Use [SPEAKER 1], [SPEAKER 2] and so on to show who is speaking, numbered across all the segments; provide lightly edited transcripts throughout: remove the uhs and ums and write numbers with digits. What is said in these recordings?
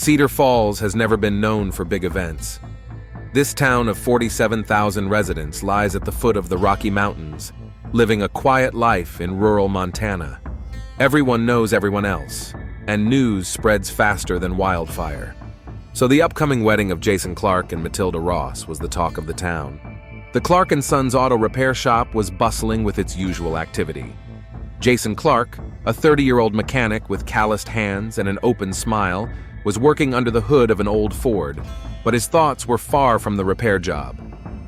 [SPEAKER 1] Cedar Falls has never been known for big events. This town of 47,000 residents lies at the foot of the Rocky Mountains, living a quiet life in rural Montana. Everyone knows everyone else, and news spreads faster than wildfire. So the upcoming wedding of Jason Clark and Matilda Ross was the talk of the town. The Clark & Sons auto repair shop was bustling with its usual activity. Jason Clark, a 30-year-old mechanic with calloused hands and an open smile, was working under the hood of an old Ford, but his thoughts were far from the repair job.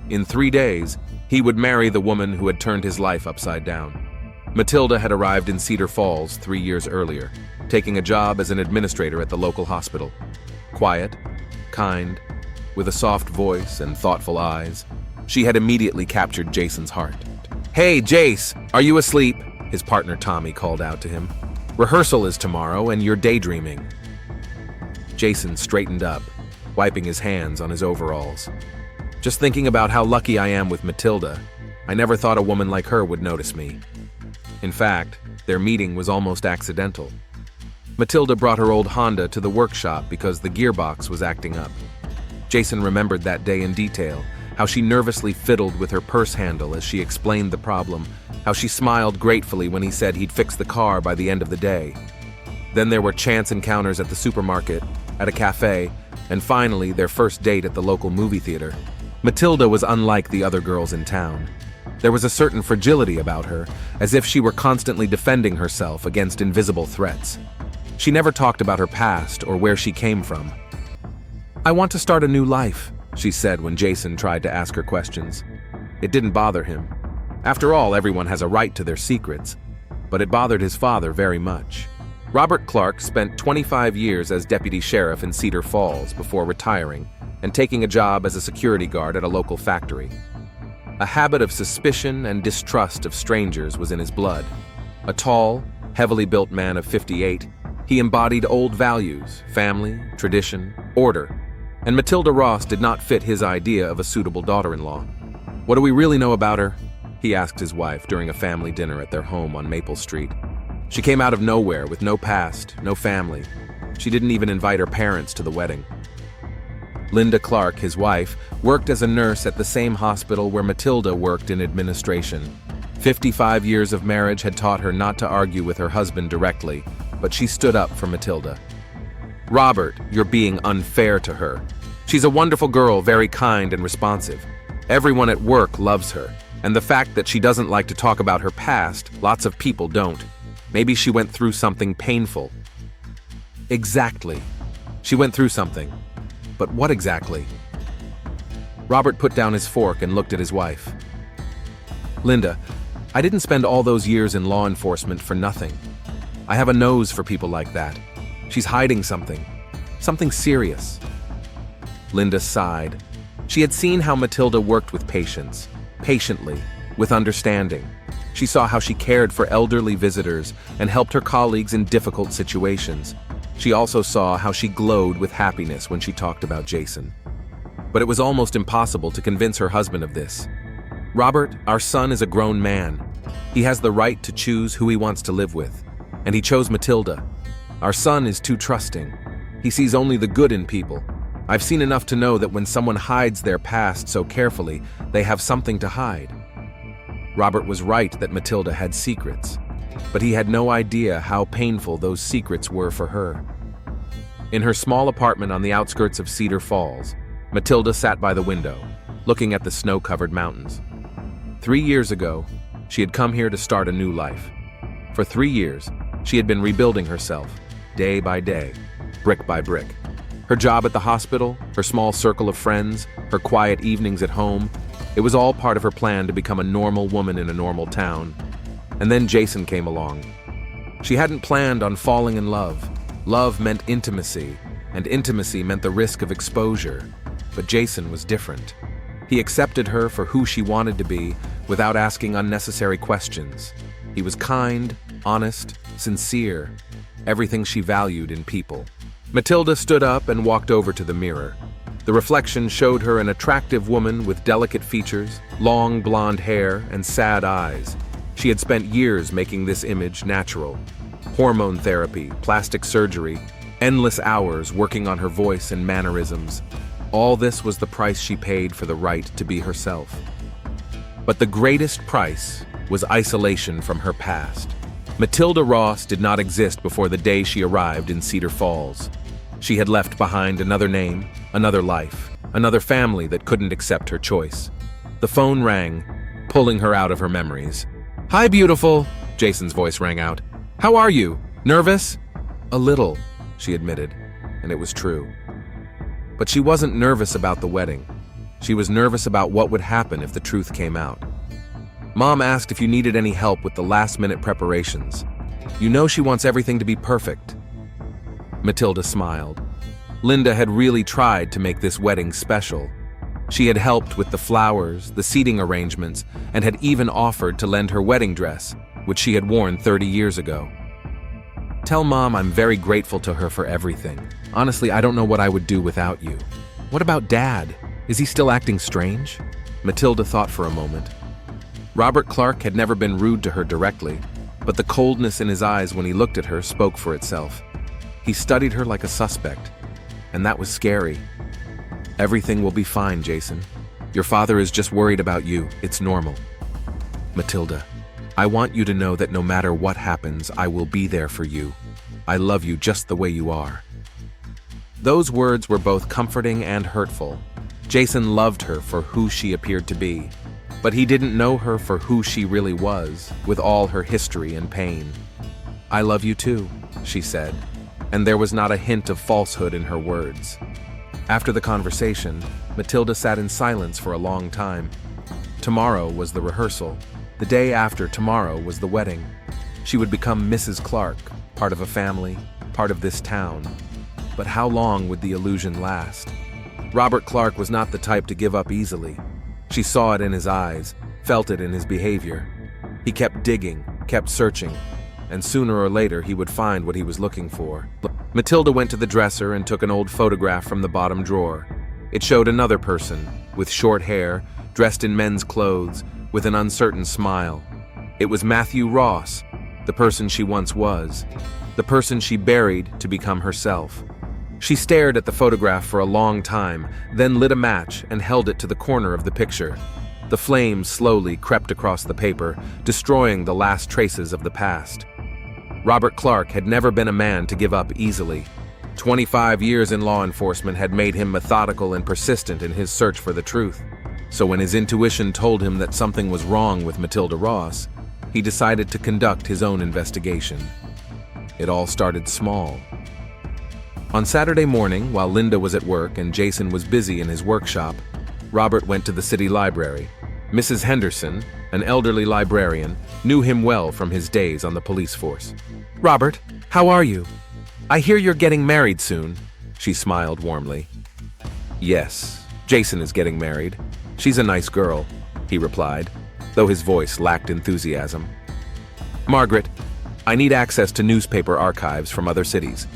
[SPEAKER 1] In 3 days, he would marry the woman who had turned his life upside down. Matilda had arrived in Cedar Falls 3 years earlier, taking a job as an administrator at the local hospital. Quiet, kind, with a soft voice and thoughtful eyes, she had immediately captured Jason's heart. "Hey, Jace, are you asleep?" his partner Tommy called out to him. "Rehearsal is tomorrow and you're daydreaming." Jason straightened up, wiping his hands on his overalls. "Just thinking about how lucky I am with Matilda. I never thought a woman like her would notice me." In fact, their meeting was almost accidental. Matilda brought her old Honda to the workshop because the gearbox was acting up. Jason remembered that day in detail, how she nervously fiddled with her purse handle as she explained the problem, how she smiled gratefully when he said he'd fix the car by the end of the day. Then there were chance encounters at the supermarket, at a cafe, and finally their first date at the local movie theater. Matilda was unlike the other girls in town. There was a certain fragility about her, as if she were constantly defending herself against invisible threats. She never talked about her past or where she came from. "I want to start a new life," she said when Jason tried to ask her questions. It didn't bother him. After all, everyone has a right to their secrets, but it bothered his father very much. Robert Clark spent 25 years as deputy sheriff in Cedar Falls before retiring and taking a job as a security guard at a local factory. A habit of suspicion and distrust of strangers was in his blood. A tall, heavily built man of 58, he embodied old values, family, tradition, order, and Matilda Ross did not fit his idea of a suitable daughter-in-law. "What do we really know about her?" he asked his wife during a family dinner at their home on Maple Street. "She came out of nowhere with no past, no family. She didn't even invite her parents to the wedding." Linda Clark, his wife, worked as a nurse at the same hospital where Matilda worked in administration. 55 years of marriage had taught her not to argue with her husband directly, but she stood up for Matilda. "Robert, you're being unfair to her. She's a wonderful girl, very kind and responsive. Everyone at work loves her, and the fact that she doesn't like to talk about her past, lots of people don't. Maybe she went through something painful." "Exactly. She went through something. But what exactly?" Robert put down his fork and looked at his wife. "Linda, I didn't spend all those years in law enforcement for nothing. I have a nose for people like that. She's hiding something serious." Linda sighed. She had seen how Matilda worked with patients, patiently, with understanding. She saw how she cared for elderly visitors and helped her colleagues in difficult situations. She also saw how she glowed with happiness when she talked about Jason. But it was almost impossible to convince her husband of this. "Robert, our son is a grown man. He has the right to choose who he wants to live with, and he chose Matilda. Our son is too trusting. He sees only the good in people. I've seen enough to know that when someone hides their past so carefully, they have something to hide." Robert was right that Matilda had secrets, but he had no idea how painful those secrets were for her. In her small apartment on the outskirts of Cedar Falls, Matilda sat by the window, looking at the snow-covered mountains. 3 years ago, she had come here to start a new life. For 3 years, she had been rebuilding herself, day by day, brick by brick. Her job at the hospital, her small circle of friends, her quiet evenings at home, it was all part of her plan to become a normal woman in a normal town. And then Jason came along. She hadn't planned on falling in love. Love meant intimacy, and intimacy meant the risk of exposure. But Jason was different. He accepted her for who she wanted to be without asking unnecessary questions. He was kind, honest, sincere, everything she valued in people. Matilda stood up and walked over to the mirror. The reflection showed her an attractive woman with delicate features, long blonde hair, and sad eyes. She had spent years making this image natural. Hormone therapy, plastic surgery, Endless hours working on her voice and mannerisms. All this was the price she paid for the right to be herself. But the greatest price was isolation from her past. Matilda Ross did not exist before the day she arrived in Cedar Falls. She had left behind another name, another life, another family that couldn't accept her choice. The phone rang, pulling her out of her memories. "Hi, beautiful," Jason's voice rang out. "How are you? Nervous?" "A little," she admitted, and it was true. But she wasn't nervous about the wedding. She was nervous about what would happen if the truth came out. Mom asked if you needed any help with the last-minute preparations. You know she wants everything to be perfect. Matilda smiled. Linda had really tried to make this wedding special. She had helped with the flowers, the seating arrangements, and had even offered to lend her wedding dress, which she had worn 30 years ago. "Tell Mom I'm very grateful to her for everything. Honestly, I don't know what I would do without you." "What about Dad? Is he still acting strange?" Matilda thought for a moment. Robert Clark had never been rude to her directly, but the coldness in his eyes when he looked at her spoke for itself. He studied her like a suspect, and that was scary. "Everything will be fine, Jason. Your father is just worried about you. It's normal." "Matilda, I want you to know that no matter what happens, I will be there for you. I love you just the way you are." Those words were both comforting and hurtful. Jason loved her for who she appeared to be, but he didn't know her for who she really was, with all her history and pain. "I love you too," she said, and there was not a hint of falsehood in her words. After the conversation, Matilda sat in silence for a long time. Tomorrow was the rehearsal. The day after tomorrow was the wedding. She would become Mrs. Clark, part of a family, part of this town. But how long would the illusion last? Robert Clark was not the type to give up easily. She saw it in his eyes, felt it in his behavior. He kept digging, kept searching, and sooner or later he would find what he was looking for. Matilda went to the dresser and took an old photograph from the bottom drawer. It showed another person, with short hair, dressed in men's clothes, with an uncertain smile. It was Matthew Ross, the person she once was, the person she buried to become herself. She stared at the photograph for a long time, then lit a match and held it to the corner of the picture. The flames slowly crept across the paper, destroying the last traces of the past. Robert Clark had never been a man to give up easily. 25 years in law enforcement had made him methodical and persistent in his search for the truth. So when his intuition told him that something was wrong with Matilda Ross, he decided to conduct his own investigation. It all started small. On Saturday morning, while Linda was at work and Jason was busy in his workshop, Robert went to the city library. Mrs. Henderson, an elderly librarian, knew him well from his days on the police force. "Robert, how are you? I hear you're getting married soon." She smiled warmly. "Yes, Jason is getting married. She's a nice girl," he replied, though his voice lacked enthusiasm. "Margaret, I need access to newspaper archives from other cities.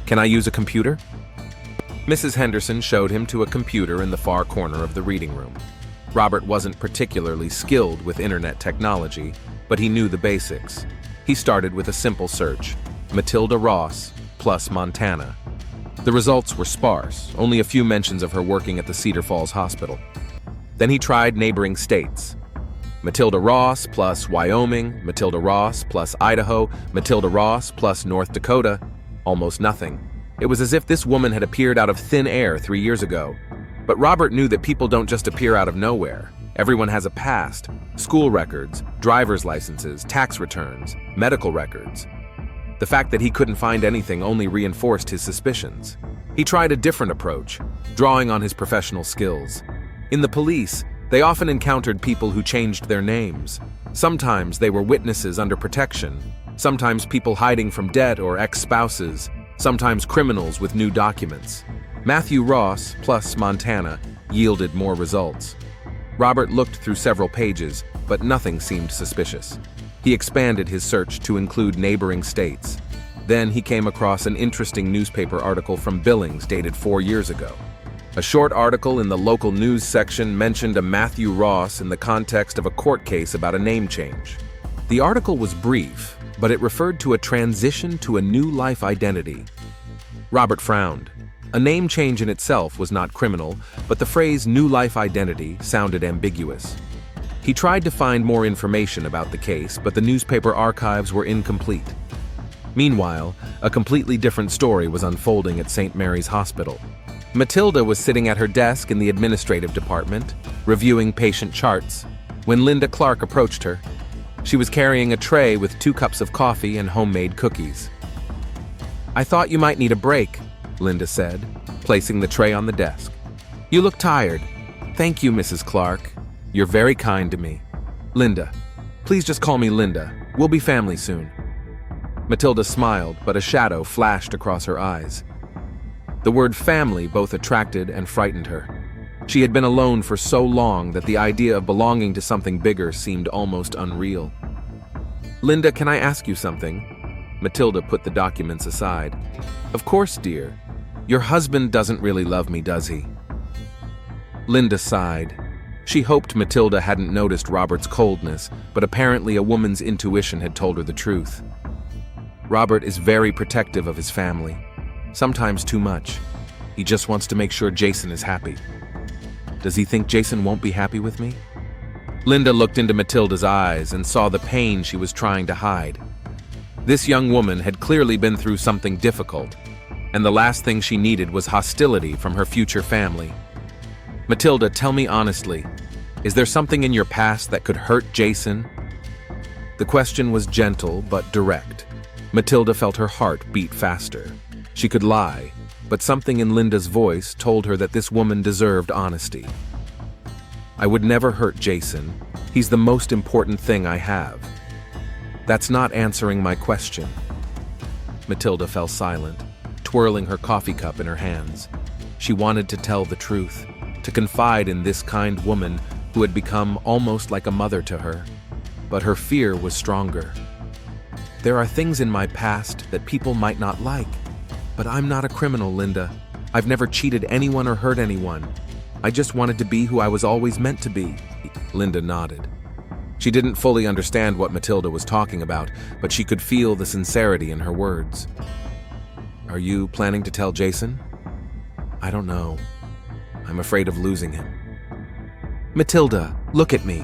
[SPEAKER 1] Can I use a computer?" Mrs. Henderson showed him to a computer in the far corner of the reading room. Robert wasn't particularly skilled with internet technology, but he knew the basics. He started with a simple search: Matilda Ross plus Montana. The results were sparse, only a few mentions of her working at the Cedar Falls Hospital. Then he tried neighboring states. Matilda Ross plus Wyoming, Matilda Ross plus Idaho, Matilda Ross plus North Dakota. Almost nothing. It was as if this woman had appeared out of thin air 3 years ago. But Robert knew that people don't just appear out of nowhere. Everyone has a past: school records, driver's licenses, tax returns, medical records. The fact that he couldn't find anything only reinforced his suspicions. He tried a different approach, drawing on his professional skills. In the police, they often encountered people who changed their names. Sometimes they were witnesses under protection, sometimes people hiding from debt or ex-spouses, sometimes criminals with new documents. Matthew Ross plus Montana yielded more results. Robert looked through several pages, but nothing seemed suspicious. He expanded his search to include neighboring states. Then he came across an interesting newspaper article from Billings dated 4 years ago. A short article in the local news section mentioned a Matthew Ross in the context of a court case about a name change. The article was brief, but it referred to a transition to a new life identity. Robert frowned. A name change in itself was not criminal, but the phrase new life identity sounded ambiguous. He tried to find more information about the case, but the newspaper archives were incomplete. Meanwhile, a completely different story was unfolding at St. Mary's Hospital. Matilda was sitting at her desk in the administrative department, reviewing patient charts, when Linda Clark approached her. She was carrying a tray with 2 cups of coffee and homemade cookies. "I thought you might need a break," Linda said, placing the tray on the desk. "You look tired." "Thank you, Mrs. Clark. You're very kind to me." "Linda. Please just call me Linda. We'll be family soon." Matilda smiled, but a shadow flashed across her eyes. The word family both attracted and frightened her. She had been alone for so long that the idea of belonging to something bigger seemed almost unreal. "Linda, can I ask you something?" Matilda put the documents aside. "Of course, dear. Your husband doesn't really love me, does he?" Linda sighed. She hoped Matilda hadn't noticed Robert's coldness, but apparently a woman's intuition had told her the truth. "Robert is very protective of his family. Sometimes too much. He just wants to make sure Jason is happy." "Does he think Jason won't be happy with me?" Linda looked into Matilda's eyes and saw the pain she was trying to hide. This young woman had clearly been through something difficult, and the last thing she needed was hostility from her future family. "Matilda, tell me honestly, is there something in your past that could hurt Jason?" The question was gentle but direct. Matilda felt her heart beat faster. She could lie, but something in Linda's voice told her that this woman deserved honesty. "I would never hurt Jason. He's the most important thing I have." "That's not answering my question." Matilda fell silent, twirling her coffee cup in her hands. She wanted to tell the truth, to confide in this kind woman who had become almost like a mother to her. But her fear was stronger. "There are things in my past that people might not like. But I'm not a criminal, Linda. I've never cheated anyone or hurt anyone. I just wanted to be who I was always meant to be." Linda nodded. She didn't fully understand what Matilda was talking about, but she could feel the sincerity in her words. "Are you planning to tell Jason?" "I don't know. I'm afraid of losing him." "Matilda, look at me."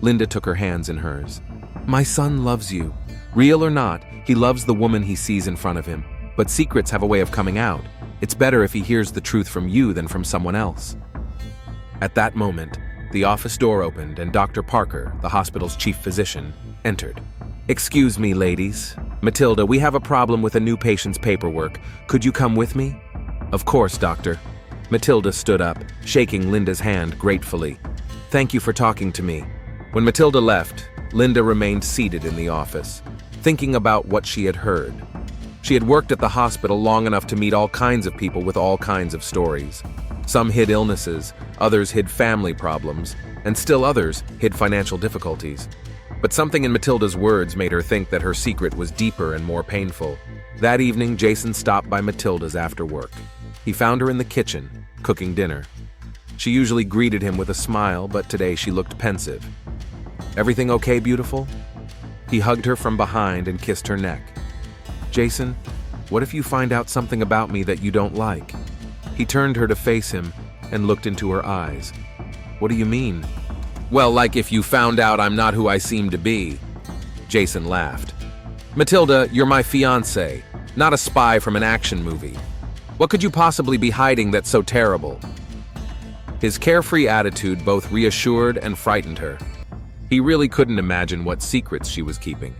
[SPEAKER 1] Linda took her hands in hers. "My son loves you. Real or not, he loves the woman he sees in front of him. But secrets have a way of coming out. It's better if he hears the truth from you than from someone else." At that moment, the office door opened and Dr. Parker, the hospital's chief physician, entered. "Excuse me, ladies. Matilda, we have a problem with a new patient's paperwork. Could you come with me?" "Of course, doctor." Matilda stood up, shaking Linda's hand gratefully. "Thank you for talking to me." When Matilda left, Linda remained seated in the office, thinking about what she had heard. She had worked at the hospital long enough to meet all kinds of people with all kinds of stories. Some hid illnesses, others hid family problems, and still others hid financial difficulties. But something in Matilda's words made her think that her secret was deeper and more painful. That evening, Jason stopped by Matilda's after work. He found her in the kitchen, cooking dinner. She usually greeted him with a smile, but today she looked pensive. "Everything okay, beautiful?" He hugged her from behind and kissed her neck. "Jason, what if you find out something about me that you don't like?" He turned her to face him and looked into her eyes. "What do you mean?" "Well, like if you found out I'm not who I seem to be." Jason laughed. "Matilda, you're my fiancée, not a spy from an action movie. What could you possibly be hiding that's so terrible?" His carefree attitude both reassured and frightened her. He really couldn't imagine what secrets she was keeping.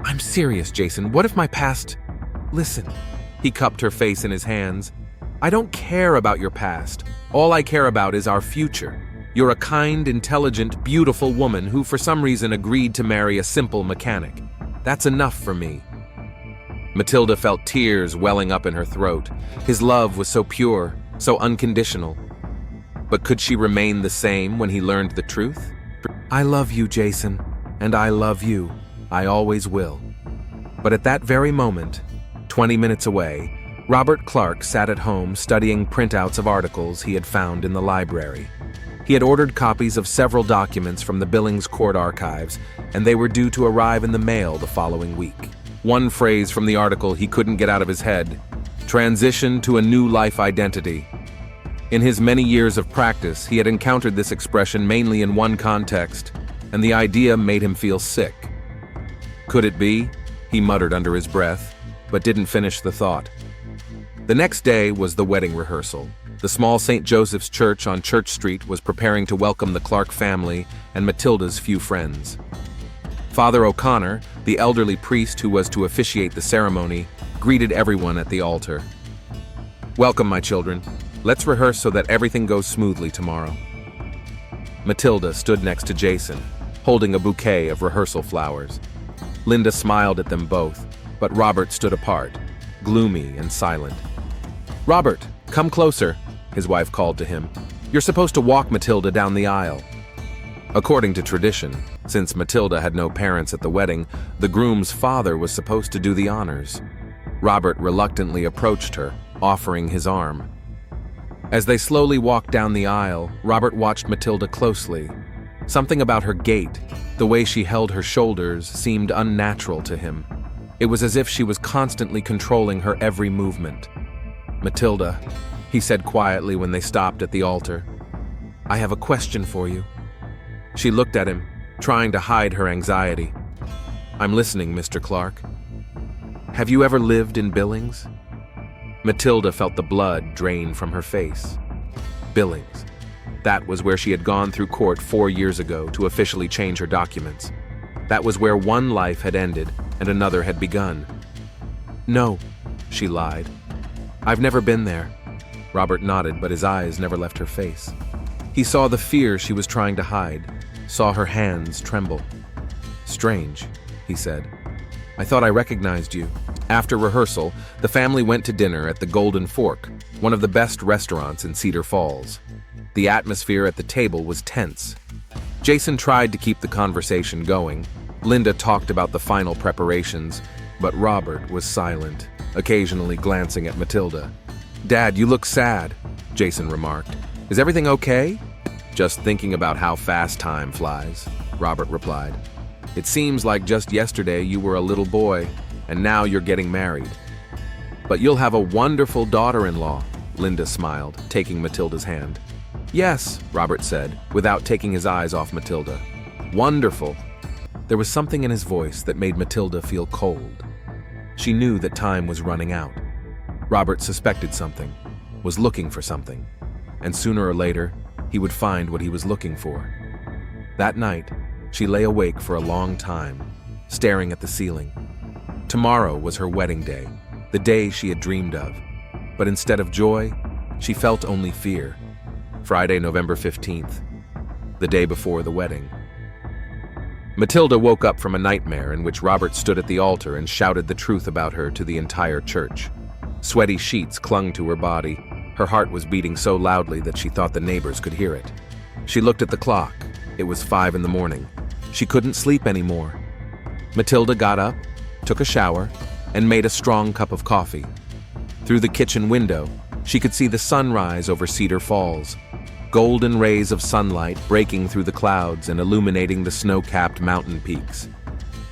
[SPEAKER 1] "I'm serious, Jason. What if my past—" "Listen." He cupped her face in his hands. "I don't care about your past. All I care about is our future. You're a kind, intelligent, beautiful woman who for some reason agreed to marry a simple mechanic. That's enough for me." Matilda felt tears welling up in her throat. His love was so pure, so unconditional. But could she remain the same when he learned the truth? "I love you, Jason, and I love you. I always will." But at that very moment, 20 minutes away, Robert Clark sat at home studying printouts of articles he had found in the library. He had ordered copies of several documents from the Billings Court archives, and they were due to arrive in the mail the following week. One phrase from the article he couldn't get out of his head: Transition to a new life identity. In his many years of practice, he had encountered this expression mainly in one context, and the idea made him feel sick. Could it be? He muttered under his breath, but didn't finish the thought. The next day was the wedding rehearsal. The small St. Joseph's Church on Church Street was preparing to welcome the Clark family and Matilda's few friends. Father O'Connor, the elderly priest who was to officiate the ceremony, greeted everyone at the altar. "Welcome, my children. Let's rehearse so that everything goes smoothly tomorrow." Matilda stood next to Jason, holding a bouquet of rehearsal flowers. Linda smiled at them both, but Robert stood apart, gloomy and silent. "Robert, come closer," his wife called to him. "You're supposed to walk Matilda down the aisle." According to tradition, since Matilda had no parents at the wedding, the groom's father was supposed to do the honors. Robert reluctantly approached her, offering his arm. As they slowly walked down the aisle, Robert watched Matilda closely. Something about her gait, the way she held her shoulders, seemed unnatural to him. It was as if she was constantly controlling her every movement. "Matilda," he said quietly when they stopped at the altar, "I have a question for you." She looked at him, trying to hide her anxiety. "I'm listening, Mr. Clark." "Have you ever lived in Billings?" Matilda felt the blood drain from her face. Billings. That was where she had gone through court 4 years ago to officially change her documents. That was where one life had ended and another had begun. "No," she lied. "I've never been there." Robert nodded, but his eyes never left her face. He saw the fear she was trying to hide, saw her hands tremble. "Strange," he said. "I thought I recognized you." After rehearsal, the family went to dinner at the Golden Fork, one of the best restaurants in Cedar Falls. The atmosphere at the table was tense. Jason tried to keep the conversation going. Linda talked about the final preparations, but Robert was silent, occasionally glancing at Matilda. "Dad, you look sad," Jason remarked. "Is everything okay?" "Just thinking about how fast time flies," Robert replied. "It seems like just yesterday you were a little boy, and now you're getting married." "But you'll have a wonderful daughter-in-law," Linda smiled, taking Matilda's hand. "Yes," Robert said, without taking his eyes off Matilda. "Wonderful." There was something in his voice that made Matilda feel cold. She knew that time was running out. Robert suspected something, was looking for something, and sooner or later, he would find what he was looking for. That night, she lay awake for a long time, staring at the ceiling. Tomorrow was her wedding day, the day she had dreamed of. But instead of joy, she felt only fear. Friday, November 15th, the day before the wedding. Matilda woke up from a nightmare in which Robert stood at the altar and shouted the truth about her to the entire church. Sweaty sheets clung to her body. Her heart was beating so loudly that she thought the neighbors could hear it. She looked at the clock. It was 5 in the morning. She couldn't sleep anymore. Matilda got up, took a shower, and made a strong cup of coffee. Through the kitchen window, she could see the sunrise over Cedar Falls, golden rays of sunlight breaking through the clouds and illuminating the snow-capped mountain peaks.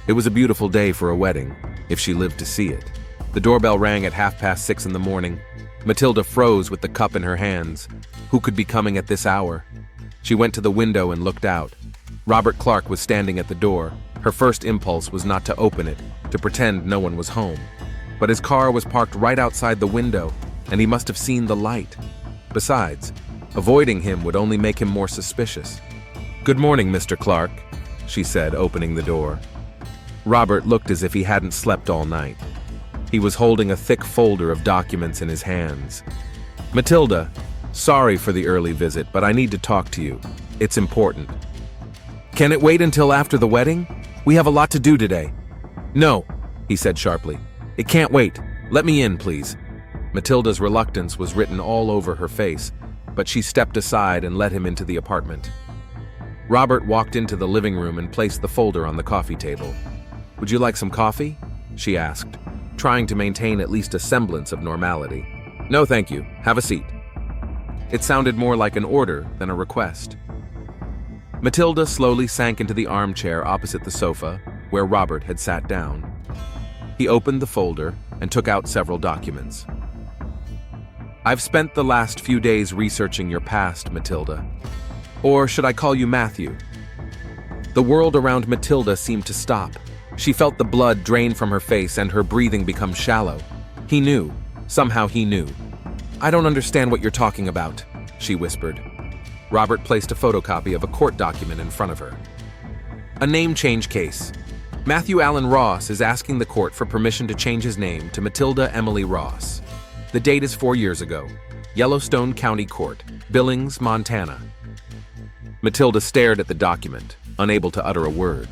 [SPEAKER 1] It was a beautiful day for a wedding, if she lived to see it. The doorbell rang at 6:30 in the morning. Matilda froze with the cup in her hands. Who could be coming at this hour? She went to the window and looked out. Robert Clark was standing at the door. Her first impulse was not to open it, to pretend no one was home. But his car was parked right outside the window, and he must have seen the light. Besides, avoiding him would only make him more suspicious. "Good morning, Mr. Clark," she said, opening the door. Robert looked as if he hadn't slept all night. He was holding a thick folder of documents in his hands. "Matilda, sorry for the early visit, but I need to talk to you. It's important." "Can it wait until after the wedding? We have a lot to do today." "No," he said sharply. "It can't wait. Let me in, please." Matilda's reluctance was written all over her face, but she stepped aside and let him into the apartment. Robert walked into the living room and placed the folder on the coffee table. "Would you like some coffee?" she asked, trying to maintain at least a semblance of normality. "No, thank you. Have a seat." It sounded more like an order than a request. Matilda slowly sank into the armchair opposite the sofa, where Robert had sat down. He opened the folder and took out several documents. I've spent the last few days researching your past, Matilda. Or should I call you Matthew? The world around Matilda seemed to stop. She felt the blood drain from her face and her breathing become shallow. He knew. Somehow he knew. I don't understand what you're talking about, she whispered. Robert placed a photocopy of a court document in front of her. A name change case. Matthew Allen Ross is asking the court for permission to change his name to Matilda Emily Ross. The date is 4 years ago. Yellowstone County Court, Billings, Montana. Matilda stared at the document, unable to utter a word.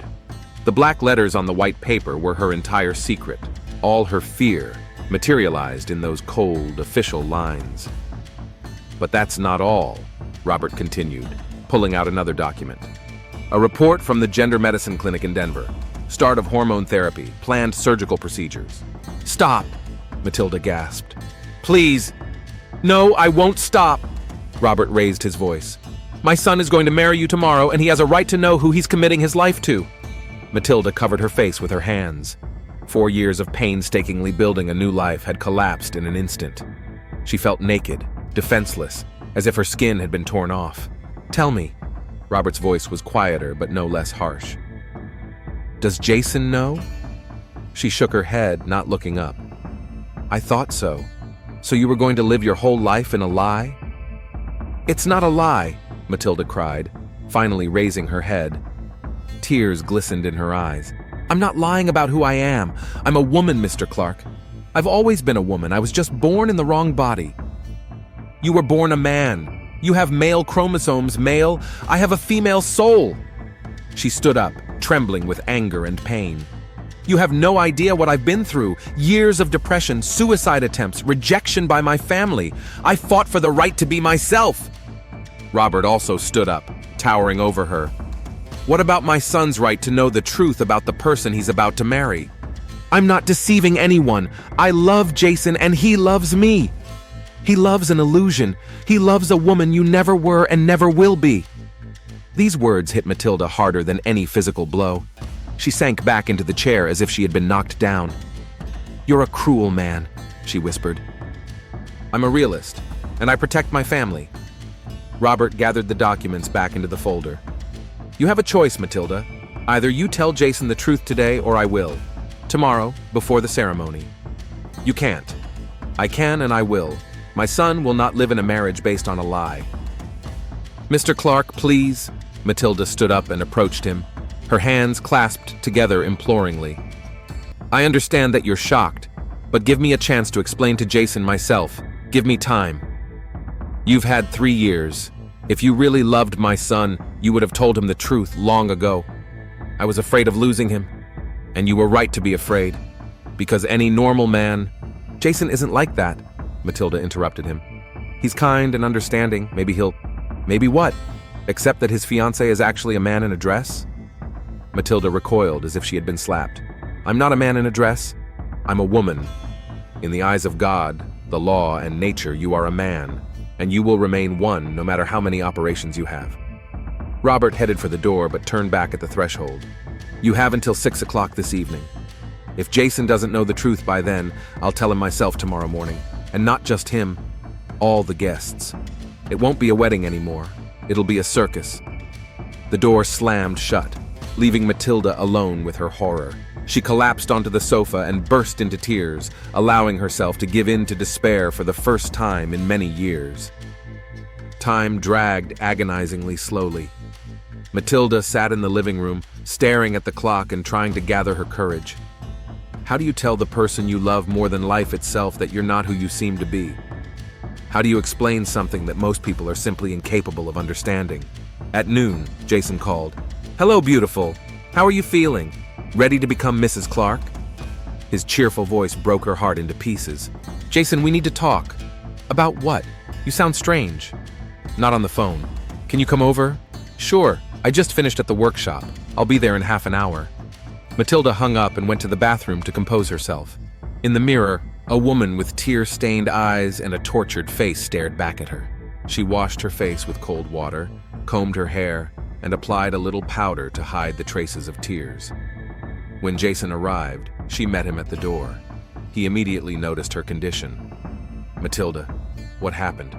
[SPEAKER 1] The black letters on the white paper were her entire secret, all her fear, materialized in those cold, official lines. But that's not all, Robert continued, pulling out another document. A report from the Gender Medicine Clinic in Denver. Start of hormone therapy, planned surgical procedures. Stop, Matilda gasped. Please. No, I won't stop. Robert raised his voice. My son is going to marry you tomorrow, and he has a right to know who he's committing his life to. Matilda covered her face with her hands. 4 years of painstakingly building a new life had collapsed in an instant. She felt naked, defenseless, as if her skin had been torn off. Tell me. Robert's voice was quieter but no less harsh. Does Jason know? She shook her head, not looking up. I thought so. So you were going to live your whole life in a lie? It's not a lie, Matilda cried, finally raising her head. Tears glistened in her eyes. I'm not lying about who I am. I'm a woman, Mr. Clark. I've always been a woman. I was just born in the wrong body. You were born a man. You have male chromosomes, male. I have a female soul. She stood up, trembling with anger and pain. You have no idea what I've been through. Years of depression, suicide attempts, rejection by my family. I fought for the right to be myself. Robert also stood up, towering over her. What about my son's right to know the truth about the person he's about to marry? I'm not deceiving anyone. I love Jason and he loves me. He loves an illusion. He loves a woman you never were and never will be. These words hit Matilda harder than any physical blow. She sank back into the chair as if she had been knocked down. You're a cruel man, she whispered. I'm a realist, and I protect my family. Robert gathered the documents back into the folder. You have a choice, Matilda. Either you tell Jason the truth today or I will. Tomorrow, before the ceremony. You can't. I can and I will. My son will not live in a marriage based on a lie. Mr. Clark, please. Matilda stood up and approached him, her hands clasped together imploringly. I understand that you're shocked, but give me a chance to explain to Jason myself. Give me time. You've had 3 years. If you really loved my son, you would have told him the truth long ago. I was afraid of losing him, and you were right to be afraid, because any normal man— Jason isn't like that, Matilda interrupted him. He's kind and understanding. Maybe what? Except that his fiancé is actually a man in a dress? Matilda recoiled as if she had been slapped. I'm not a man in a dress. I'm a woman. In the eyes of God, the law, and nature, you are a man, and you will remain one no matter how many operations you have. Robert headed for the door but turned back at the threshold. You have until 6 o'clock this evening. If Jason doesn't know the truth by then, I'll tell him myself tomorrow morning. And not just him, all the guests. It won't be a wedding anymore. It'll be a circus. The door slammed shut, leaving Matilda alone with her horror. She collapsed onto the sofa and burst into tears, allowing herself to give in to despair for the first time in many years. Time dragged agonizingly slowly. Matilda sat in the living room, staring at the clock and trying to gather her courage. How do you tell the person you love more than life itself that you're not who you seem to be? How do you explain something that most people are simply incapable of understanding? At noon, Jason called. Hello, beautiful. How are you feeling? Ready to become Mrs. Clark? His cheerful voice broke her heart into pieces. Jason, we need to talk. About what? You sound strange. Not on the phone. Can you come over? Sure. I just finished at the workshop. I'll be there in half an hour. Matilda hung up and went to the bathroom to compose herself. In the mirror, a woman with tear-stained eyes and a tortured face stared back at her. She washed her face with cold water, combed her hair, and applied a little powder to hide the traces of tears. When Jason arrived, she met him at the door. He immediately noticed her condition. Matilda, What happened?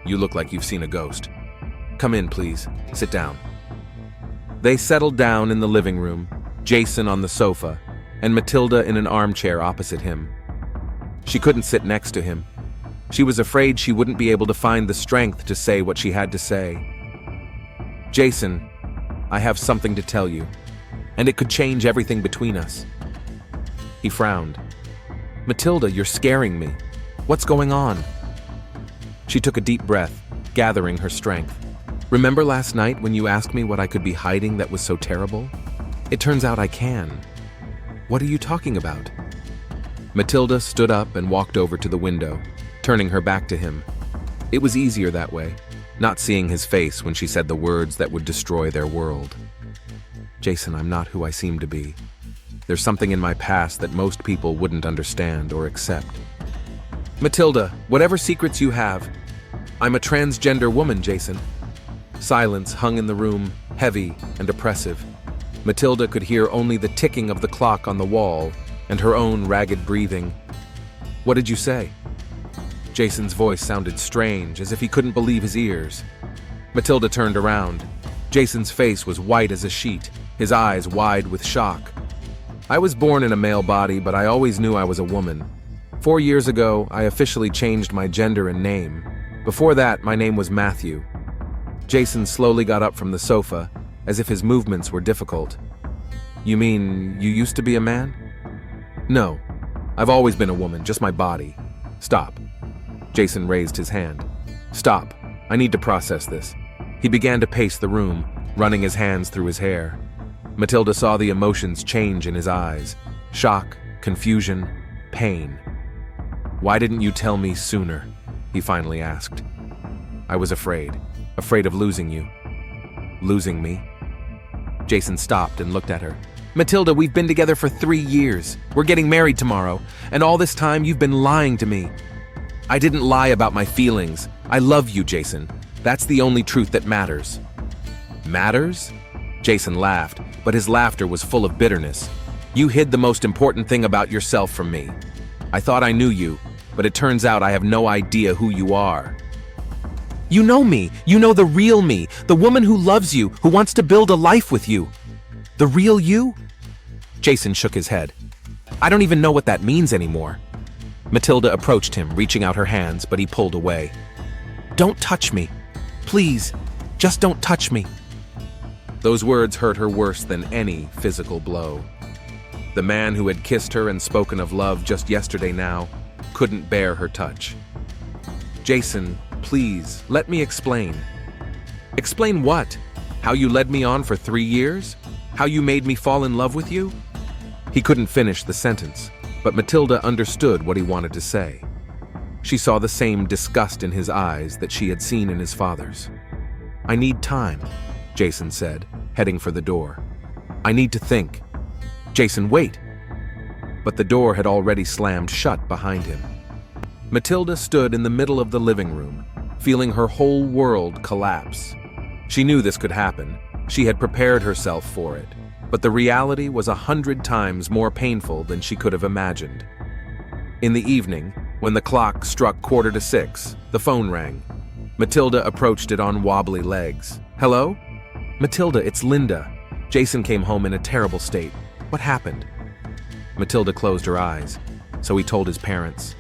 [SPEAKER 1] You look like you've seen a ghost. Come in, please. Sit down. They settled down in the living room, Jason on the sofa, and Matilda in an armchair opposite him. She couldn't sit next to him. She was afraid she wouldn't be able to find the strength to say what she had to say. Jason, I have something to tell you, and it could change everything between us. He frowned. Matilda, you're scaring me. What's going on? She took a deep breath, gathering her strength. Remember last night when you asked me what I could be hiding that was so terrible? It turns out I can. What are you talking about? Matilda stood up and walked over to the window, turning her back to him. It was easier that way, not seeing his face when she said the words that would destroy their world. Jason, I'm not who I seem to be. There's something in my past that most people wouldn't understand or accept. Matilda, whatever secrets you have, I'm a transgender woman, Jason. Silence hung in the room, heavy and oppressive. Matilda could hear only the ticking of the clock on the wall and her own ragged breathing. What did you say? Jason's voice sounded strange, as if he couldn't believe his ears. Matilda turned around. Jason's face was white as a sheet, his eyes wide with shock. I was born in a male body, but I always knew I was a woman. 4 years ago, I officially changed my gender and name. Before that, my name was Matthew. Jason slowly got up from the sofa, as if his movements were difficult. You mean you used to be a man? No, I've always been a woman, just my body. Stop. Jason raised his hand. Stop. I need to process this. He began to pace the room, running his hands through his hair. Matilda saw the emotions change in his eyes. Shock, confusion, pain. Why didn't you tell me sooner? He finally asked. I was afraid of losing you. Losing me? Jason stopped and looked at her. Matilda, we've been together for 3 years. We're getting married tomorrow, and all this time you've been lying to me. I didn't lie about my feelings. I love you, Jason. That's the only truth that matters. Matters? Jason laughed, but his laughter was full of bitterness. You hid the most important thing about yourself from me. I thought I knew you, but it turns out I have no idea who you are. You know me. You know the real me, the woman who loves you, who wants to build a life with you. The real you? Jason shook his head. I don't even know what that means anymore. Matilda approached him, reaching out her hands, but he pulled away. Don't touch me. Please, just don't touch me. Those words hurt her worse than any physical blow. The man who had kissed her and spoken of love just yesterday now couldn't bear her touch. Jason, please, let me explain. Explain what? How you led me on for 3 years? How you made me fall in love with you? He couldn't finish the sentence, but Matilda understood what he wanted to say. She saw the same disgust in his eyes that she had seen in his father's. I need time, Jason said, heading for the door. I need to think. Jason, wait! But the door had already slammed shut behind him. Matilda stood in the middle of the living room, feeling her whole world collapse. She knew this could happen. She had prepared herself for it, but the reality was 100 times more painful than she could have imagined. In the evening, when the clock struck 6:15, the phone rang. Matilda approached it on wobbly legs. Hello? Matilda, it's Linda. Jason came home in a terrible state. What happened? Matilda closed her eyes, so he told his parents.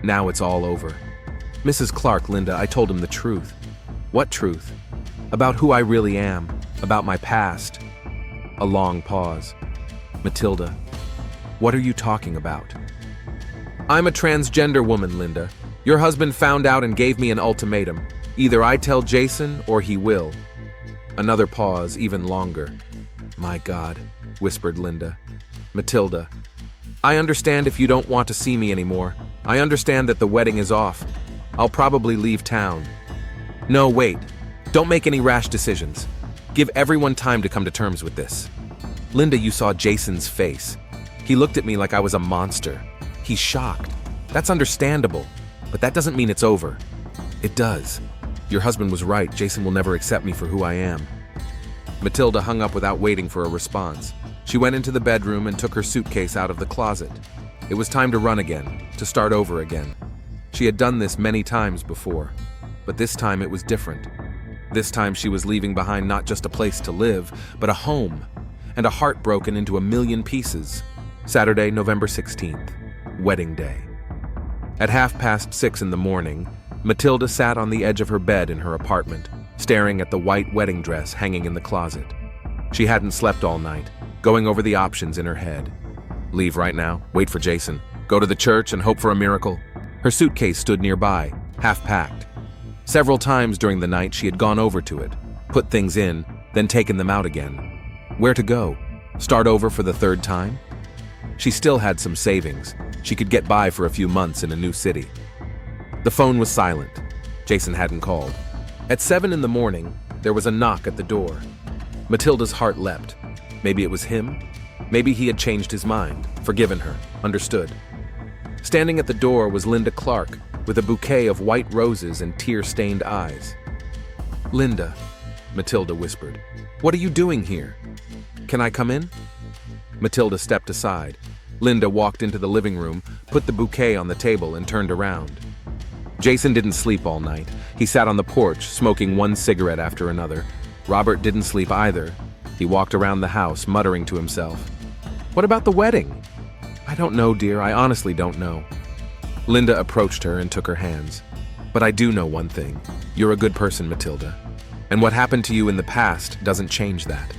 [SPEAKER 1] Now it's all over. Mrs. Clark, Linda, I told him the truth. What truth? About who I really am, about my past. A long pause. Matilda, what are you talking about? I'm a transgender woman, Linda. Your husband found out and gave me an ultimatum. Either I tell Jason or he will. Another pause, even longer. My God, whispered Linda. Matilda, I understand if you don't want to see me anymore. I understand that the wedding is off. I'll probably leave town. No, wait. Don't make any rash decisions. Give everyone time to come to terms with this. Linda, you saw Jason's face. He looked at me like I was a monster. He's shocked. That's understandable, but that doesn't mean it's over. It does. Your husband was right. Jason will never accept me for who I am. Matilda hung up without waiting for a response. She went into the bedroom and took her suitcase out of the closet. It was time to run again, to start over again. She had done this many times before, but this time it was different. This time she was leaving behind not just a place to live, but a home, and a heart broken into a million pieces. Saturday, November 16th, wedding day. At 6:30 in the morning, Matilda sat on the edge of her bed in her apartment, staring at the white wedding dress hanging in the closet. She hadn't slept all night, going over the options in her head. Leave right now, wait for Jason, go to the church and hope for a miracle. Her suitcase stood nearby, half-packed. Several times during the night she had gone over to it, put things in, then taken them out again. Where to go? Start over for the third time? She still had some savings. She could get by for a few months in a new city. The phone was silent. Jason hadn't called. At 7 in the morning, there was a knock at the door. Matilda's heart leapt. Maybe it was him. Maybe he had changed his mind, forgiven her, understood. Standing at the door was Linda Clark, with a bouquet of white roses and tear-stained eyes. "Linda," Matilda whispered, "what are you doing here? Can I come in?" Matilda stepped aside. Linda walked into the living room, put the bouquet on the table, and turned around. Jason didn't sleep all night. He sat on the porch, smoking one cigarette after another. Robert didn't sleep either. He walked around the house, muttering to himself. "What about the wedding?" "I don't know, dear. I honestly don't know." Linda approached her and took her hands. "But I do know one thing. You're a good person, Matilda. And what happened to you in the past doesn't change that."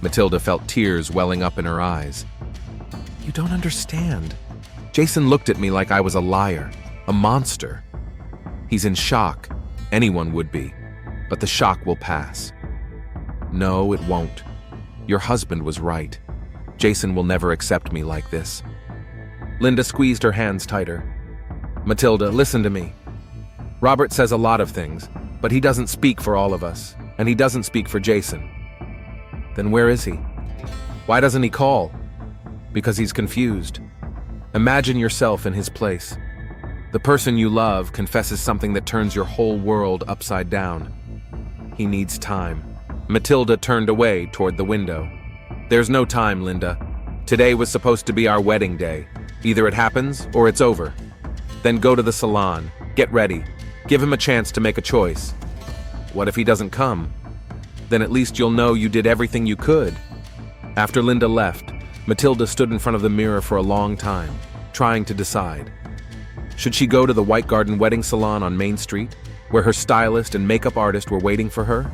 [SPEAKER 1] Matilda felt tears welling up in her eyes. "You don't understand. Jason looked at me like I was a liar, a monster. He's in shock. Anyone would be. But the shock will pass." "No, it won't. Your husband was right. Jason will never accept me like this." Linda squeezed her hands tighter. "Matilda, listen to me. Robert says a lot of things, but he doesn't speak for all of us, and he doesn't speak for Jason." "Then where is he? Why doesn't he call?" "Because he's confused. Imagine yourself in his place. The person you love confesses something that turns your whole world upside down. He needs time." Matilda turned away toward the window. "There's no time, Linda. Today was supposed to be our wedding day. Either it happens or it's over. Then go to the salon, get ready, give him a chance to make a choice. What if he doesn't come? Then at least you'll know you did everything you could." After Linda left, Matilda stood in front of the mirror for a long time, trying to decide. Should she go to the White Garden wedding salon on Main Street, where her stylist and makeup artist were waiting for her?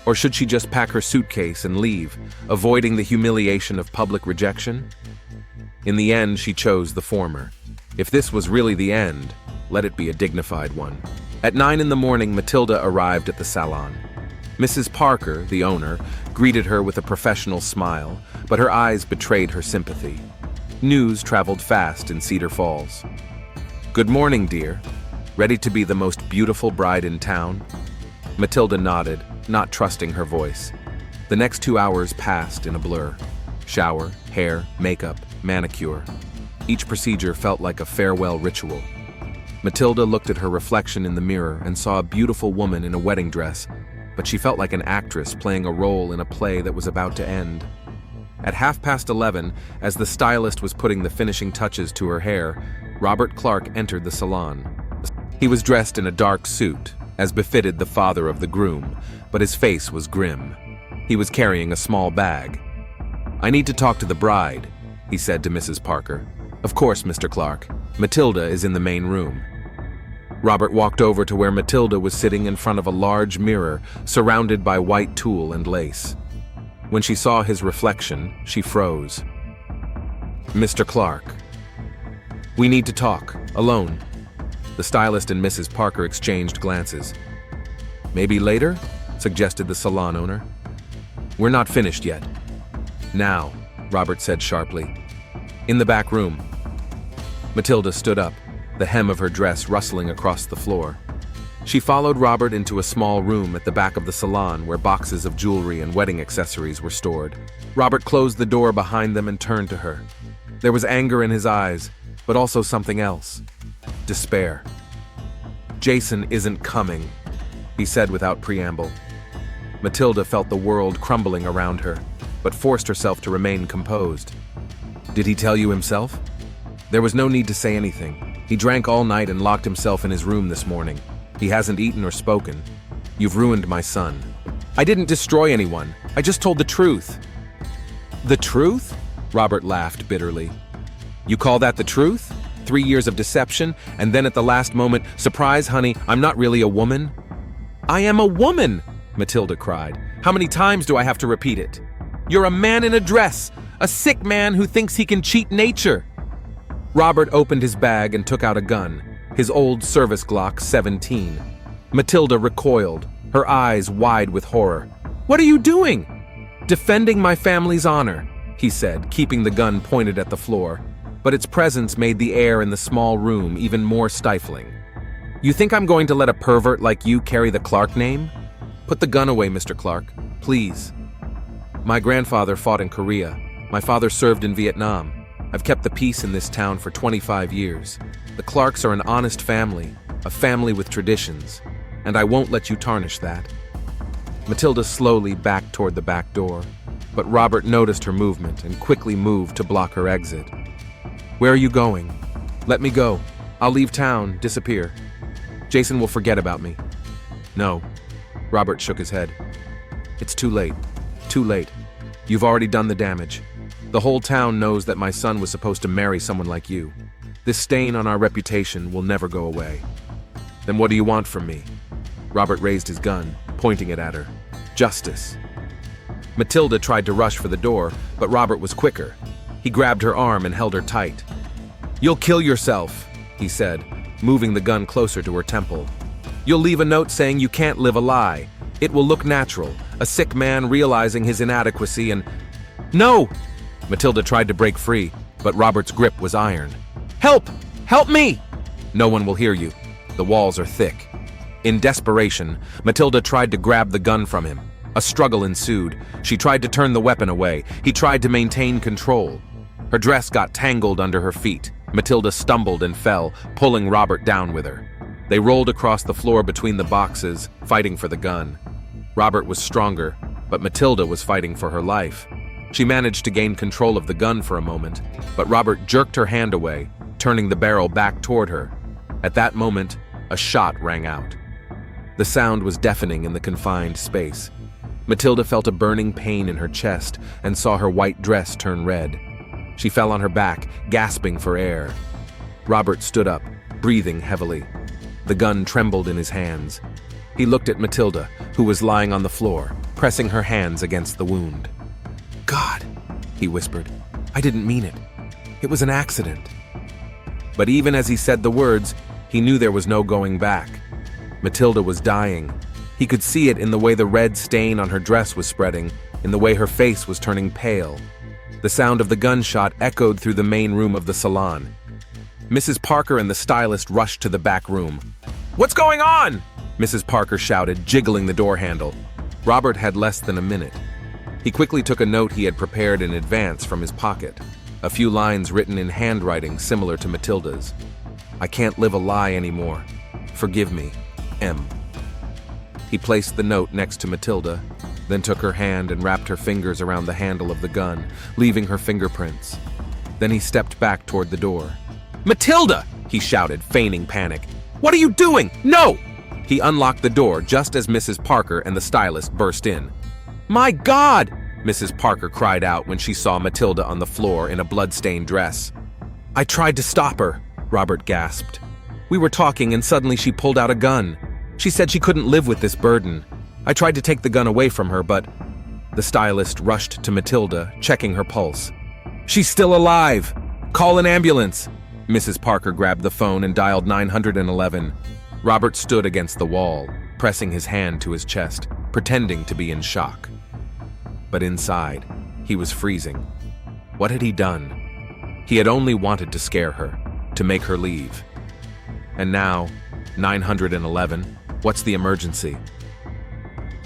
[SPEAKER 1] Or should she just pack her suitcase and leave, avoiding the humiliation of public rejection? In the end, she chose the former. If this was really the end, let it be a dignified one. At 9 in the morning, Matilda arrived at the salon. Mrs. Parker, the owner, greeted her with a professional smile, but her eyes betrayed her sympathy. News traveled fast in Cedar Falls. "Good morning, dear. Ready to be the most beautiful bride in town?" Matilda nodded, not trusting her voice. The next 2 hours passed in a blur. Shower, hair, makeup, manicure. Each procedure felt like a farewell ritual. Matilda looked at her reflection in the mirror and saw a beautiful woman in a wedding dress, but she felt like an actress playing a role in a play that was about to end. At 11:30, as the stylist was putting the finishing touches to her hair, Robert Clark entered the salon. He was dressed in a dark suit, as befitted the father of the groom, but his face was grim. He was carrying a small bag. "I need to talk to the bride," he said to Mrs. Parker. "Of course, Mr. Clark. Matilda is in the main room." Robert walked over to where Matilda was sitting in front of a large mirror, surrounded by white tulle and lace. When she saw his reflection, she froze. "Mr. Clark, we need to talk, alone." The stylist and Mrs. Parker exchanged glances. "Maybe later?" suggested the salon owner. "We're not finished yet." "Now," Robert said sharply. "In the back room." Matilda stood up, the hem of her dress rustling across the floor. She followed Robert into a small room at the back of the salon where boxes of jewelry and wedding accessories were stored. Robert closed the door behind them and turned to her. There was anger in his eyes, but also something else. Despair. "Jason isn't coming," he said without preamble. Matilda felt the world crumbling around her, but forced herself to remain composed. "Did he tell you himself?" There was no need to say anything. He drank all night and locked himself in his room this morning. He hasn't eaten or spoken. You've ruined my son. I didn't destroy anyone. I just told the truth. The truth? Robert laughed bitterly. You call that the truth? 3 years of deception, and then at the last moment, surprise, honey, I'm not really a woman? I am a woman, Matilda cried. How many times do I have to repeat it? You're a man in a dress, a sick man who thinks he can cheat nature. Robert opened his bag and took out a gun, his old service Glock 17. Matilda recoiled, her eyes wide with horror. What are you doing? Defending my family's honor, he said, keeping the gun pointed at the floor. But its presence made the air in the small room even more stifling. You think I'm going to let a pervert like you carry the Clark name? Put the gun away, Mr. Clark, please. My grandfather fought in Korea. My father served in Vietnam. I've kept the peace in this town for 25 years. The Clarks are an honest family, a family with traditions, and I won't let you tarnish that. Matilda slowly backed toward the back door, but Robert noticed her movement and quickly moved to block her exit. Where are you going? Let me go. I'll leave town, disappear. Jason will forget about me. No. Robert shook his head. It's too late. Too late. You've already done the damage. The whole town knows that my son was supposed to marry someone like you. This stain on our reputation will never go away. Then what do you want from me? Robert raised his gun, pointing it at her. Justice. Matilda tried to rush for the door, but Robert was quicker. He grabbed her arm and held her tight. You'll kill yourself, he said, moving the gun closer to her temple. You'll leave a note saying you can't live a lie. It will look natural, a sick man realizing his inadequacy and... No! Matilda tried to break free, but Robert's grip was iron. Help! Help me! No one will hear you. The walls are thick. In desperation, Matilda tried to grab the gun from him. A struggle ensued. She tried to turn the weapon away. He tried to maintain control. Her dress got tangled under her feet. Matilda stumbled and fell, pulling Robert down with her. They rolled across the floor between the boxes, fighting for the gun. Robert was stronger, but Matilda was fighting for her life. She managed to gain control of the gun for a moment, but Robert jerked her hand away, turning the barrel back toward her. At that moment, a shot rang out. The sound was deafening in the confined space. Matilda felt a burning pain in her chest and saw her white dress turn red. She fell on her back, gasping for air. Robert stood up, breathing heavily. The gun trembled in his hands. He looked at Matilda, who was lying on the floor, pressing her hands against the wound. God, he whispered, I didn't mean it. It was an accident. But even as he said the words, he knew there was no going back. Matilda was dying. He could see it in the way the red stain on her dress was spreading, in the way her face was turning pale. The sound of the gunshot echoed through the main room of the salon. Mrs. Parker and the stylist rushed to the back room. What's going on? Mrs. Parker shouted, jiggling the door handle. Robert had less than a minute. He quickly took a note he had prepared in advance from his pocket, a few lines written in handwriting similar to Matilda's. I can't live a lie anymore. Forgive me, M. He placed the note next to Matilda, then took her hand and wrapped her fingers around the handle of the gun, leaving her fingerprints. Then he stepped back toward the door. Matilda! He shouted, feigning panic. What are you doing? No! He unlocked the door just as Mrs. Parker and the stylist burst in. My God! Mrs. Parker cried out when she saw Matilda on the floor in a blood-stained dress. I tried to stop her, Robert gasped. We were talking and suddenly she pulled out a gun. She said she couldn't live with this burden. I tried to take the gun away from her, but... The stylist rushed to Matilda, checking her pulse. She's still alive! Call an ambulance! Mrs. Parker grabbed the phone and dialed 911. Robert stood against the wall, pressing his hand to his chest, pretending to be in shock. But inside, he was freezing. What had he done? He had only wanted to scare her, to make her leave. And now, 911, what's the emergency?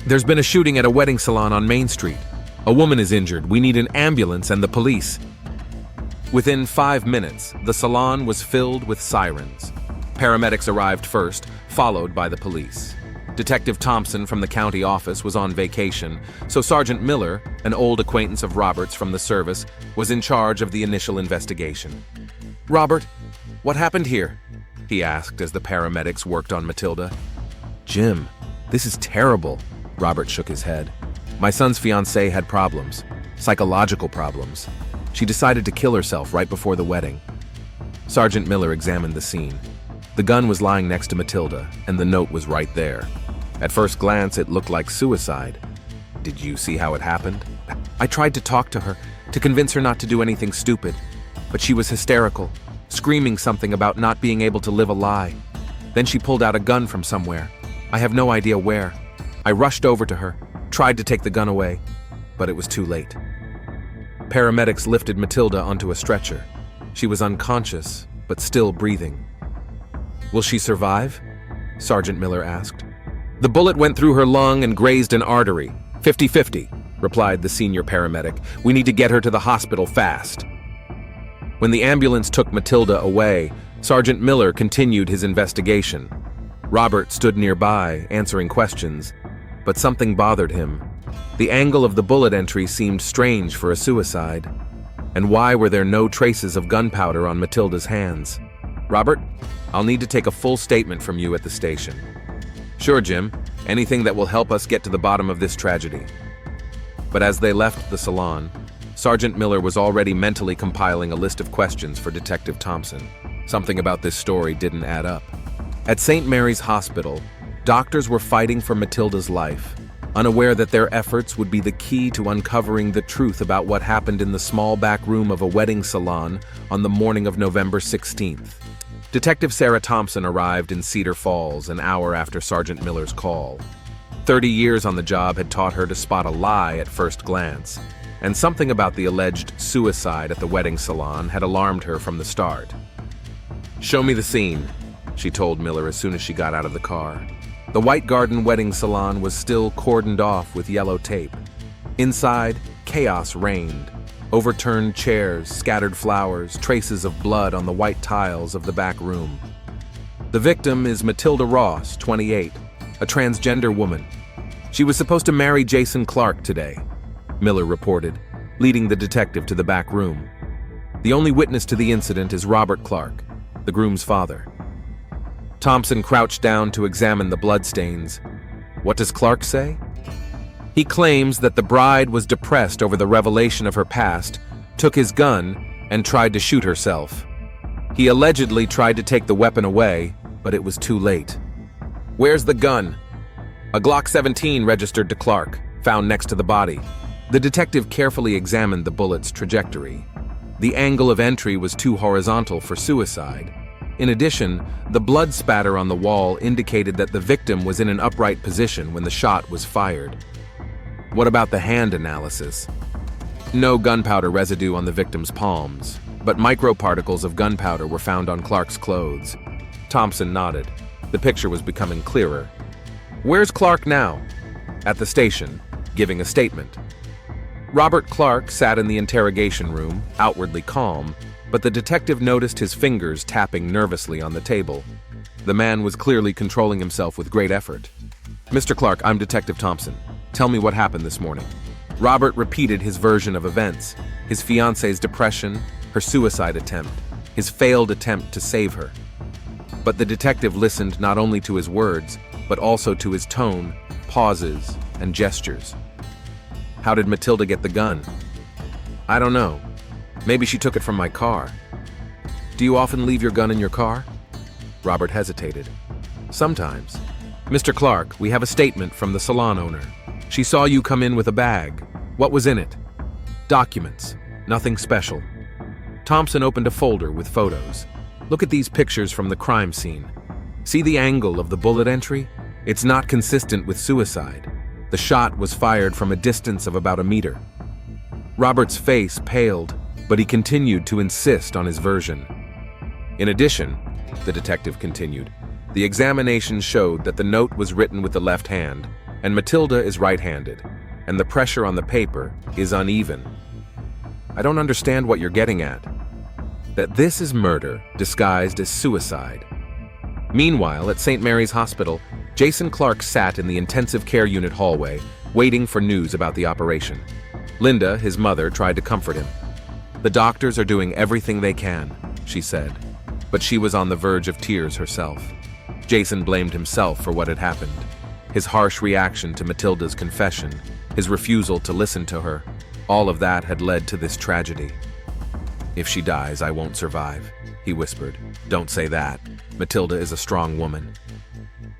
[SPEAKER 1] There's been a shooting at a wedding salon on Main Street. A woman is injured. We need an ambulance and the police. Within 5 minutes, the salon was filled with sirens. Paramedics arrived first, followed by the police. Detective Thompson from the county office was on vacation, so Sergeant Miller, an old acquaintance of Robert's from the service, was in charge of the initial investigation. Robert, what happened here? he asked as the paramedics worked on Matilda. "Jim, this is terrible," Robert shook his head. "My son's fiancée had problems, psychological problems. She decided to kill herself right before the wedding." Sergeant Miller examined the scene. The gun was lying next to Matilda, and the note was right there. At first glance, it looked like suicide. "Did you see how it happened?" "I tried to talk to her, to convince her not to do anything stupid, but she was hysterical, screaming something about not being able to live a lie. Then she pulled out a gun from somewhere. I have no idea where. I rushed over to her, tried to take the gun away, but it was too late." Paramedics lifted Matilda onto a stretcher. She was unconscious, but still breathing. "Will she survive?" Sergeant Miller asked. "The bullet went through her lung and grazed an artery. 50-50, replied the senior paramedic. "We need to get her to the hospital fast." When the ambulance took Matilda away, Sergeant Miller continued his investigation. Robert stood nearby, answering questions, but something bothered him. The angle of the bullet entry seemed strange for a suicide. And why were there no traces of gunpowder on Matilda's hands? "Robert, I'll need to take a full statement from you at the station." "Sure, Jim. Anything that will help us get to the bottom of this tragedy." But as they left the salon, Sergeant Miller was already mentally compiling a list of questions for Detective Thompson. Something about this story didn't add up. At St. Mary's Hospital, doctors were fighting for Matilda's life, unaware that their efforts would be the key to uncovering the truth about what happened in the small back room of a wedding salon on the morning of November 16th. Detective Sarah Thompson arrived in Cedar Falls an hour after Sergeant Miller's call. 30 years on the job had taught her to spot a lie at first glance, and something about the alleged suicide at the wedding salon had alarmed her from the start. "Show me the scene," she told Miller as soon as she got out of the car. The White Garden wedding salon was still cordoned off with yellow tape. Inside, chaos reigned. Overturned chairs, scattered flowers, traces of blood on the white tiles of the back room. "The victim is Matilda Ross, 28, a transgender woman. She was supposed to marry Jason Clark today," Miller reported, leading the detective to the back room. "The only witness to the incident is Robert Clark, the groom's father." Thompson crouched down to examine the bloodstains. "What does Clark say?" "He claims that the bride was depressed over the revelation of her past, took his gun, and tried to shoot herself. He allegedly tried to take the weapon away, but it was too late." "Where's the gun?" "A Glock 17 registered to Clark, found next to the body." The detective carefully examined the bullet's trajectory. The angle of entry was too horizontal for suicide. In addition, the blood spatter on the wall indicated that the victim was in an upright position when the shot was fired. "What about the hand analysis?" "No gunpowder residue on the victim's palms, but microparticles of gunpowder were found on Clark's clothes." Thompson nodded. The picture was becoming clearer. "Where's Clark now?" "At the station, giving a statement." Robert Clark sat in the interrogation room, outwardly calm, but the detective noticed his fingers tapping nervously on the table. The man was clearly controlling himself with great effort. "Mr. Clark, I'm Detective Thompson. Tell me what happened this morning." Robert repeated his version of events, his fiancée's depression, her suicide attempt, his failed attempt to save her. But the detective listened not only to his words, but also to his tone, pauses, and gestures. "How did Matilda get the gun?" "I don't know. Maybe she took it from my car." "Do you often leave your gun in your car?" Robert hesitated. "Sometimes." "Mr. Clark, we have a statement from the salon owner. She saw you come in with a bag. What was in it?" "Documents. Nothing special." Thompson opened a folder with photos. "Look at these pictures from the crime scene. See the angle of the bullet entry? It's not consistent with suicide. The shot was fired from a distance of about a meter." Robert's face paled, but he continued to insist on his version. "In addition," the detective continued, "the examination showed that the note was written with the left hand, and Matilda is right-handed, and the pressure on the paper is uneven. I don't understand what you're getting at. That this is murder disguised as suicide." Meanwhile, at St. Mary's Hospital, Jason Clark sat in the intensive care unit hallway, waiting for news about the operation. Linda, his mother, tried to comfort him. "The doctors are doing everything they can," she said. but she was on the verge of tears herself. Jason blamed himself for what had happened. His harsh reaction to Matilda's confession, his refusal to listen to her, all of that had led to this tragedy. "If she dies, I won't survive," he whispered. "Don't say that. Matilda is a strong woman."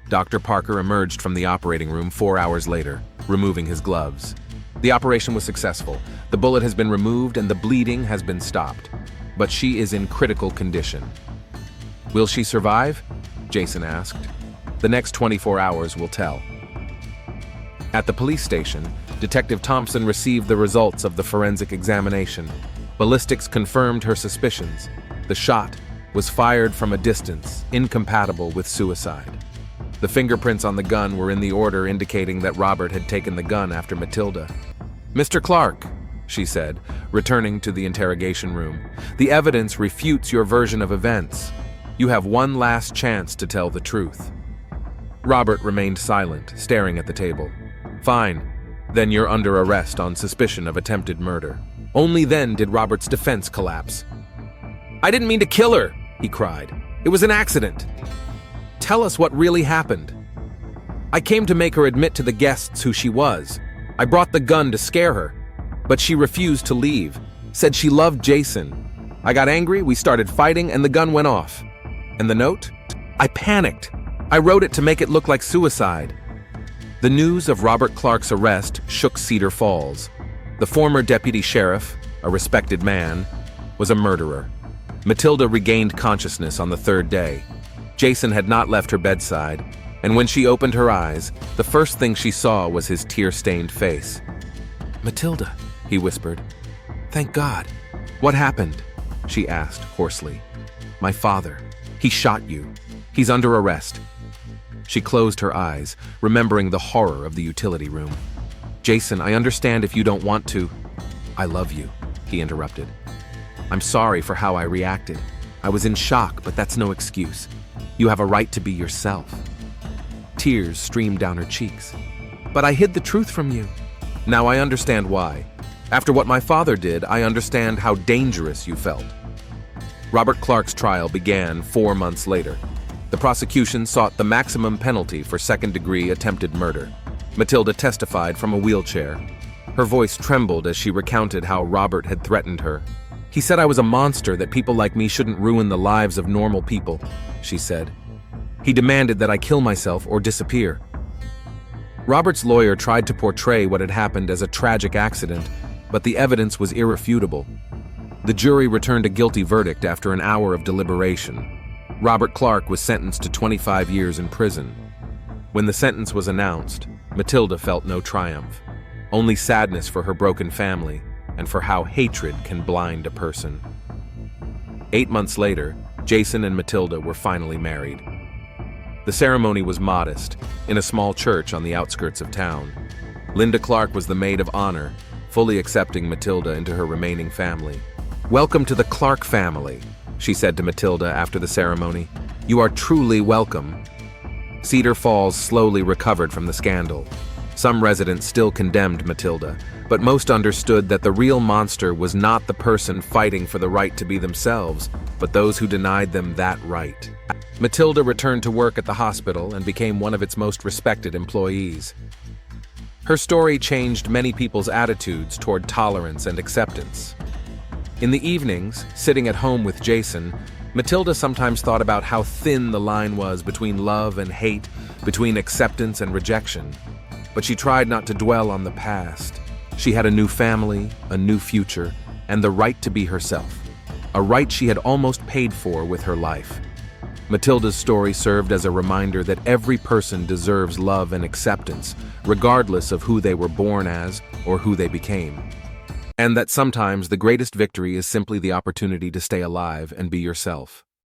[SPEAKER 1] Dr. Parker emerged from the operating room 4 hours later, removing his gloves. The operation was successful. The bullet has been removed and the bleeding has been stopped. But she is in critical condition. "Will she survive?" Jason asked. "The next 24 hours will tell." At the police station, Detective Thompson received the results of the forensic examination. Ballistics confirmed her suspicions. The shot was fired from a distance, incompatible with suicide. The fingerprints on the gun were in the order indicating that Robert had taken the gun after Matilda. "Mr. Clark," she said, returning to the interrogation room, "the evidence refutes your version of events. You have one last chance to tell the truth." Robert remained silent, staring at the table. "Fine. Then you're under arrest on suspicion of attempted murder." Only then did Robert's defense collapse. "I didn't mean to kill her," he cried. "It was an accident." "Tell us what really happened." "I came to make her admit to the guests who she was. I brought the gun to scare her, but she refused to leave, said she loved Jason. I got angry, we started fighting, and the gun went off. And the note? I panicked. I wrote it to make it look like suicide." The news of Robert Clark's arrest shook Cedar Falls. The former deputy sheriff, a respected man, was a murderer. Matilda regained consciousness on the third day. Jason had not left her bedside, and when she opened her eyes, the first thing she saw was his tear-stained face. "Matilda," he whispered. "Thank God." "What happened?" she asked hoarsely. "My father. He shot you. He's under arrest." She closed her eyes, remembering the horror of the utility room. "Jason, I understand if you don't want to." "I love you," he interrupted. "I'm sorry for how I reacted. I was in shock, but that's no excuse. You have a right to be yourself." Tears streamed down her cheeks. "But I hid the truth from you." "Now I understand why. After what my father did, I understand how dangerous you felt." Robert Clark's trial began 4 months later. The prosecution sought the maximum penalty for second-degree attempted murder. Matilda testified from a wheelchair. Her voice trembled as she recounted how Robert had threatened her. "He said I was a monster, that people like me shouldn't ruin the lives of normal people," she said. "He demanded that I kill myself or disappear." Robert's lawyer tried to portray what had happened as a tragic accident, but the evidence was irrefutable. The jury returned a guilty verdict after an hour of deliberation. Robert Clark was sentenced to 25 years in prison. When the sentence was announced, Matilda felt no triumph, only sadness for her broken family and for how hatred can blind a person. 8 months later, Jason and Matilda were finally married. The ceremony was modest, in a small church on the outskirts of town. Linda Clark was the maid of honor, fully accepting Matilda into her remaining family. "Welcome to the Clark family," she said to Matilda after the ceremony. "You are truly welcome." Cedar Falls slowly recovered from the scandal. Some residents still condemned Matilda, but most understood that the real monster was not the person fighting for the right to be themselves, but those who denied them that right. Matilda returned to work at the hospital and became one of its most respected employees. Her story changed many people's attitudes toward tolerance and acceptance. In the evenings, sitting at home with Jason, Matilda sometimes thought about how thin the line was between love and hate, between acceptance and rejection. But she tried not to dwell on the past. She had a new family, a new future, and the right to be herself, a right she had almost paid for with her life. Matilda's story served as a reminder that every person deserves love and acceptance, regardless of who they were born as or who they became. And that sometimes the greatest victory is simply the opportunity to stay alive and be yourself.